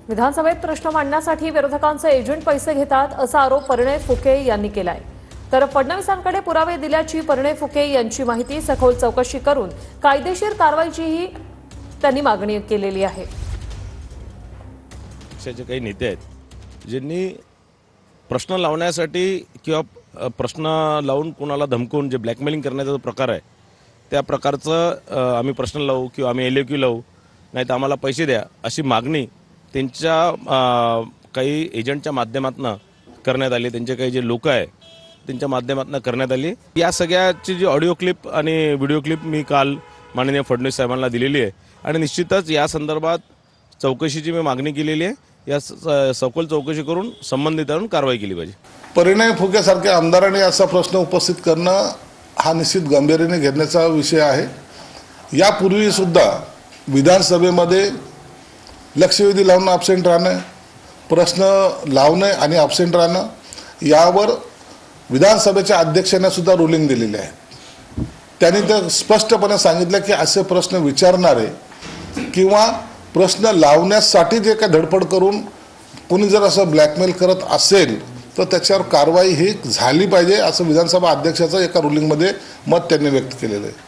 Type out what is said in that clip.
विधानसभेत प्रश्न मांडण्यासाठी विरोधकांचे एजंट पैसे घेतात असा आरोप परिणय फुके यांनी केलाय। तर फडणवीसांकडे पुरावे दिल्याची परिणय फुके यांची माहिती सखोल चौकशी करून कायदेशीर कारवाईचीही त्यांनी मागणी केलेली आहे। पक्षाचे काही नेते आहेत ज्यांनी प्रश्न लावण्यासाठी किंवा प्रश्न लावून कोणाला धमकवून जे ब्लॅकमेलिंग करण्याचा जो प्रकार आहे त्या प्रकारचं आम्ही प्रश्न लावू किंवा आम्ही LAQ लावू नाही तर आम्हाला पैसे द्या अशी मागणी त्यांच्या काही एजंटच्या माध्यमातून करण्यात आली। त्यांचे काही जे लोक आहे त्यांच्या माध्यमातून करण्यात आली। या सगळ्याची जी ऑडिओ क्लिप आणि व्हिडिओ क्लिप मी काल माननीय फडणवीस साहेबांना दिलेली आहे आणि निश्चितच या संदर्भात चौकशीची मी मागणी केलेली आहे। या सखोल चौकशी करून संबंधितांवर कारवाई केली पाहिजे। परिणय फुके सारख्या आमदारांनी असा प्रश्न उपस्थित करणं हा निश्चित गंभीरतेने घेण्याचा विषय आहे। यापूर्वी सुद्धा विधानसभेमध्ये लक्षवेधी लावून ॲब्सेंट राहणं, प्रश्न लावणे आणि ॲब्सेंट राहणं यावर विधानसभेच्या अध्यक्षांनी सुद्धा रुलिंग दिलेली आहे। त्यांनी तर स्पष्टपणे सांगितलं की असे प्रश्न विचारणारे किंवा प्रश्न लावण्यासाठी जे काही धडपड करून कोणी जर असं ब्लॅकमेल करत असेल तर त्याच्यावर कारवाई ही झाली पाहिजे असं विधानसभा अध्यक्षाचं एका रुलिंगमध्ये मत त्यांनी व्यक्त केलेलं आहे।